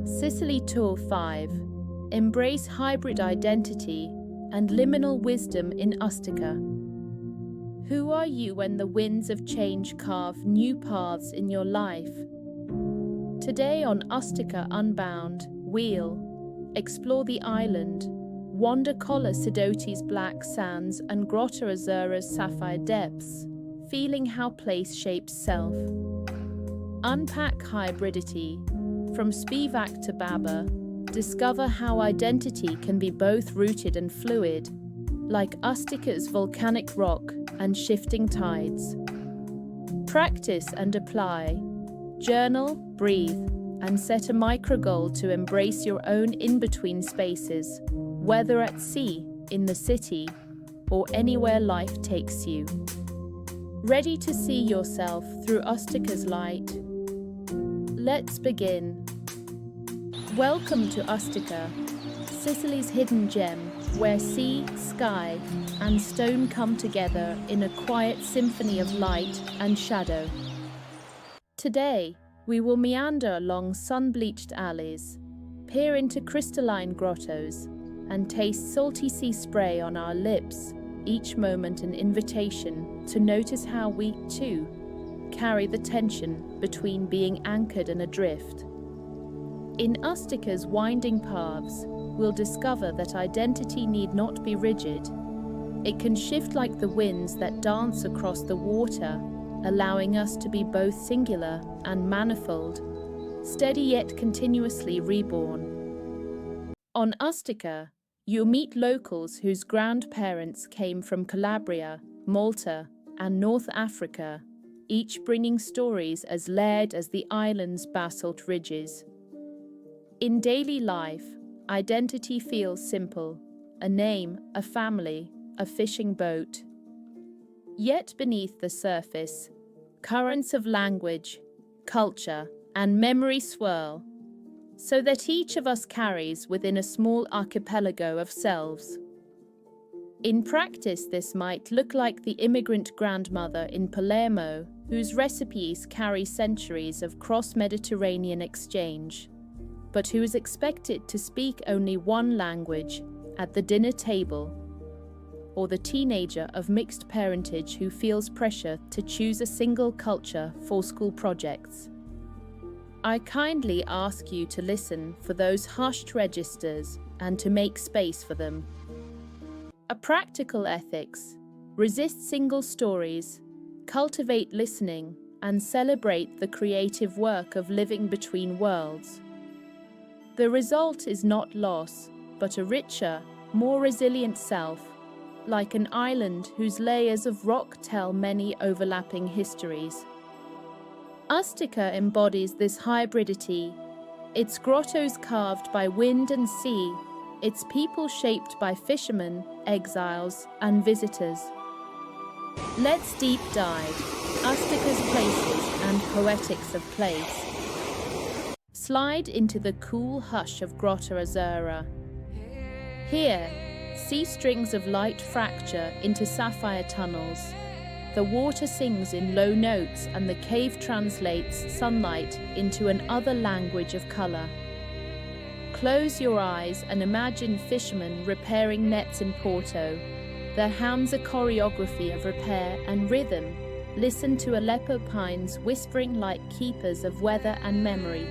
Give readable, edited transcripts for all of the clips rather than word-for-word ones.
Sicily Tour 5. Embrace hybrid identity and liminal wisdom in Ustica. Who are you when the winds of change carve new paths in your life? Today on Ustica Unbound, we'll explore the island, wander Cala Sidoti's black sands and Grotta Azzurra's sapphire depths, feeling how place shapes self. Unpack hybridity, from Spivak to Bhabha. Discover how identity can be both rooted and fluid, like Ustica's volcanic rock and shifting tides. Practice and apply. Journal, breathe, and set a micro goal to embrace your own in-between spaces, whether at sea, in the city, or anywhere life takes you. Ready to see yourself through Ustica's light? Let's begin. Welcome to Ustica, Sicily's hidden gem, where sea, sky, and stone come together in a quiet symphony of light and shadow. Today, we will meander along sun-bleached alleys, peer into crystalline grottos, and taste salty sea spray on our lips, each moment an invitation to notice how we, too, carry the tension between being anchored and adrift. In Ustica's winding paths, we'll discover that identity need not be rigid. It can shift like the winds that dance across the water, allowing us to be both singular and manifold, steady yet continuously reborn. On Ustica, you'll meet locals whose grandparents came from Calabria, Malta, and North Africa, each bringing stories as layered as the island's basalt ridges. In daily life, identity feels simple: a name, a family, a fishing boat. Yet beneath the surface, currents of language, culture, and memory swirl, so that each of us carries within a small archipelago of selves. In practice, this might look like the immigrant grandmother in Palermo, whose recipes carry centuries of cross-Mediterranean exchange, but who is expected to speak only one language at the dinner table, or the teenager of mixed parentage who feels pressure to choose a single culture for school projects. I kindly ask you to listen for those hushed registers and to make space for them. A practical ethics: resist single stories, cultivate listening, and celebrate the creative work of living between worlds. The result is not loss, but a richer, more resilient self, like an island whose layers of rock tell many overlapping histories. Ustica embodies this hybridity, its grottos carved by wind and sea, its people shaped by fishermen, exiles, and visitors. Let's deep dive Ustica's places and poetics of place. Slide into the cool hush of Grotta Azzurra. Here, sea strings of light fracture into sapphire tunnels. The water sings in low notes and the cave translates sunlight into an other language of color. Close your eyes and imagine fishermen repairing nets in Porto, their hands a choreography of repair and rhythm. Listen to Aleppo pines whispering like keepers of weather and memory.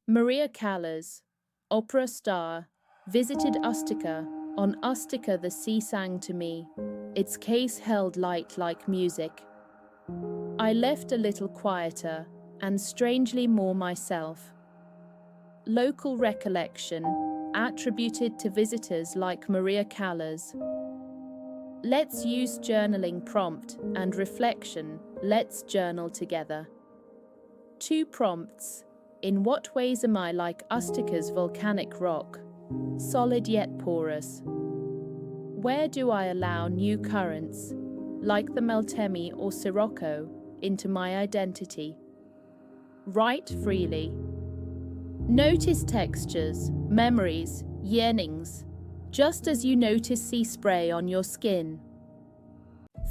Maria Callas, opera star, visited Ustica. On Ustica the sea sang to me, its case held light like music. I left a little quieter and strangely more myself. Local recollection, attributed to visitors like Maria Callas. Let's use journaling prompt and reflection. Let's journal together. 2 prompts. In what ways am I like Ustica's volcanic rock, solid yet porous? Where do I allow new currents, like the Meltemi or Sirocco, into my identity? Write freely. Notice textures, memories, yearnings, just as you notice sea spray on your skin.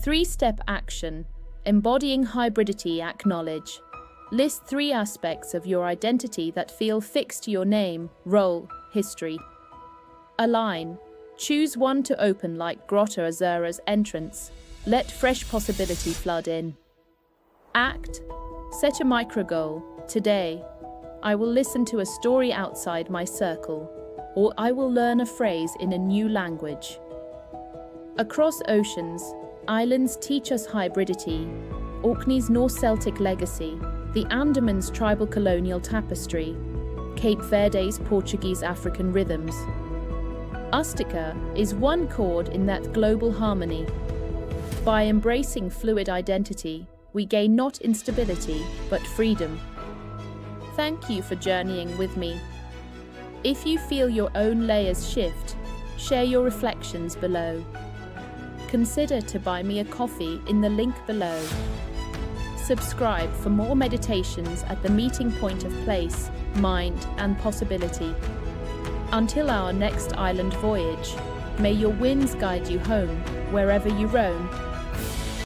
3-step action, embodying hybridity. Acknowledge. List 3 aspects of your identity that feel fixed to your name, role, history. Align. Choose one to open like Grotta Azzurra's entrance. Let fresh possibility flood in. Act. Set a micro goal. Today, I will listen to a story outside my circle, or I will learn a phrase in a new language. Across oceans, islands teach us hybridity, Orkney's Norse Celtic legacy, the Andaman's tribal colonial tapestry, Cape Verde's Portuguese African rhythms. Ustica is one chord in that global harmony. By embracing fluid identity, we gain not instability, but freedom. Thank you for journeying with me. If you feel your own layers shift, share your reflections below. Consider to buy me a coffee in the link below. Subscribe for more meditations at the meeting point of place, mind, and possibility. Until our next island voyage, may your winds guide you home, wherever you roam.